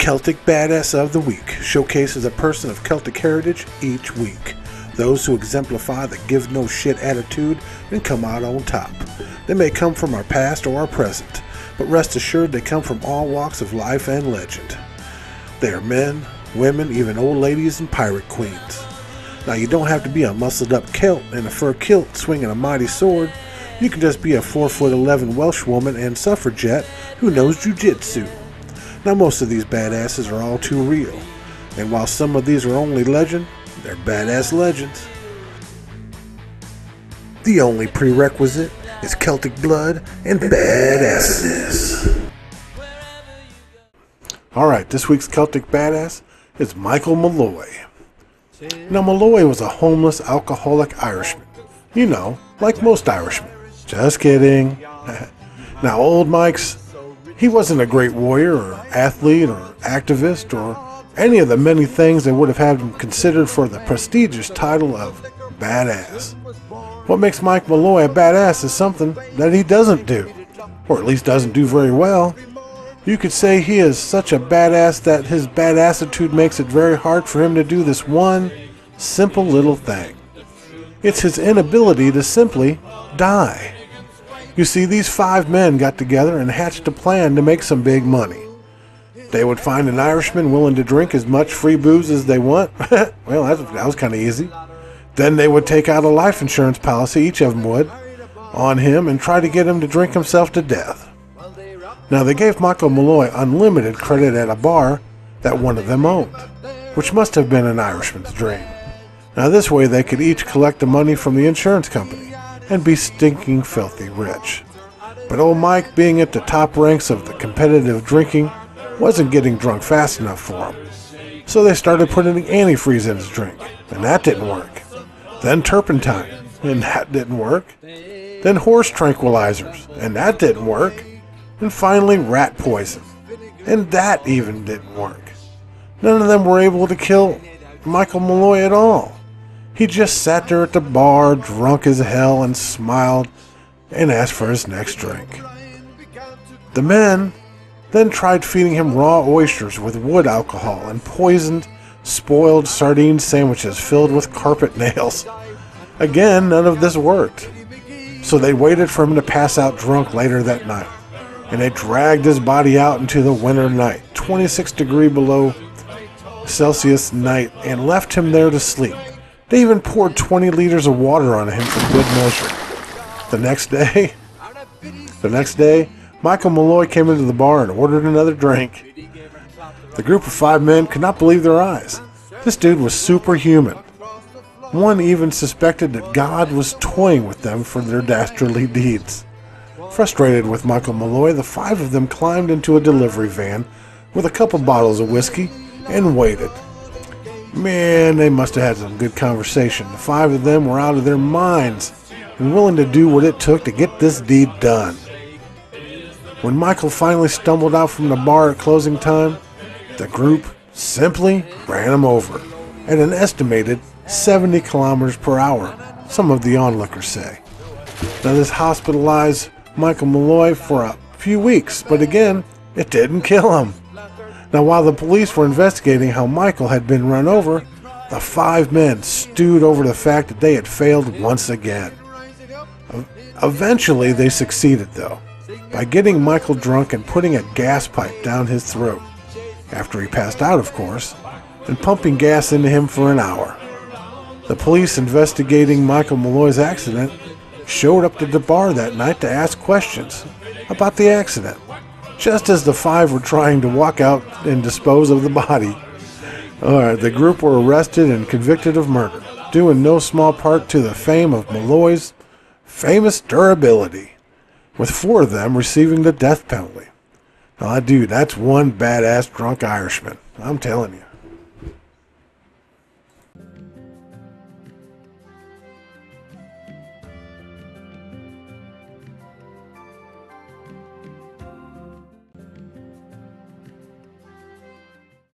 Celtic Badass of the Week showcases a person of Celtic heritage each week. Those who exemplify the give no shit attitude and come out on top. They may come from our past or our present, but rest assured they come from all walks of life and legend. They are men, women, even old ladies and pirate queens. Now you don't have to be a muscled up Celt in a fur kilt swinging a mighty sword. You can just be a 4'11" Welsh woman and suffragette who knows jujitsu. Now most of these badasses are all too real, and while some of these are only legend, they're badass legends. The only prerequisite is Celtic blood and badassedness. Alright, this week's Celtic badass is Michel Malloy. Now Malloy was a homeless, alcoholic Irishman. You know, like most Irishmen. Just kidding. Now old Mike's, he wasn't a great warrior or athlete or activist or any of the many things that would have had him considered for the prestigious title of badass. What makes Mike Malloy a badass is something that he doesn't do, or at least doesn't do very well. You could say he is such a badass that his badassitude makes it very hard for him to do this one simple little thing. It's his inability to simply die. You see, these 5 men got together and hatched a plan to make some big money. They would find an Irishman willing to drink as much free booze as they want. Well, that was kind of easy. Then they would take out a life insurance policy, each of them would, on him and try to get him to drink himself to death. Now, they gave Michel Malloy unlimited credit at a bar that one of them owned, which must have been an Irishman's dream. Now, this way they could each collect the money from the insurance company and be stinking filthy rich. But old Mike, being at the top ranks of the competitive drinking, wasn't getting drunk fast enough for him. So they started putting antifreeze in his drink, and that didn't work. Then turpentine, and that didn't work. Then horse tranquilizers, and that didn't work. And finally rat poison, and that even didn't work. None of them were able to kill Michel Malloy at all. He just sat there at the bar, drunk as hell, and smiled and asked for his next drink. The men then tried feeding him raw oysters with wood alcohol and poisoned, spoiled sardine sandwiches filled with carpet nails. Again, none of this worked. So they waited for him to pass out drunk later that night, and they dragged his body out into the winter night, 26 degrees below Celsius night, and left him there to sleep. They even poured 20 liters of water on him for good measure. The next day, Michel Malloy came into the bar and ordered another drink. The group of 5 men could not believe their eyes. This dude was superhuman. One even suspected that God was toying with them for their dastardly deeds. Frustrated with Michel Malloy, the 5 of them climbed into a delivery van with a couple bottles of whiskey and waited. Man, they must have had some good conversation. The 5 of them were out of their minds and willing to do what it took to get this deed done. When Michel finally stumbled out from the bar at closing time, the group simply ran him over at an estimated 70 kilometers per hour, some of the onlookers say. Now this hospitalized Michel Malloy for a few weeks, but again, it didn't kill him. Now while the police were investigating how Michel had been run over, the 5 men stewed over the fact that they had failed once again. Eventually they succeeded though, by getting Michel drunk and putting a gas pipe down his throat, after he passed out of course, and pumping gas into him for an hour. The police investigating Michel Malloy's accident showed up to the bar that night to ask questions about the accident, just as the 5 were trying to walk out and dispose of the body. The group were arrested and convicted of murder, due in no small part to the fame of Malloy's famous durability, with 4 of them receiving the death penalty. Now, dude, that's one badass drunk Irishman, I'm telling you.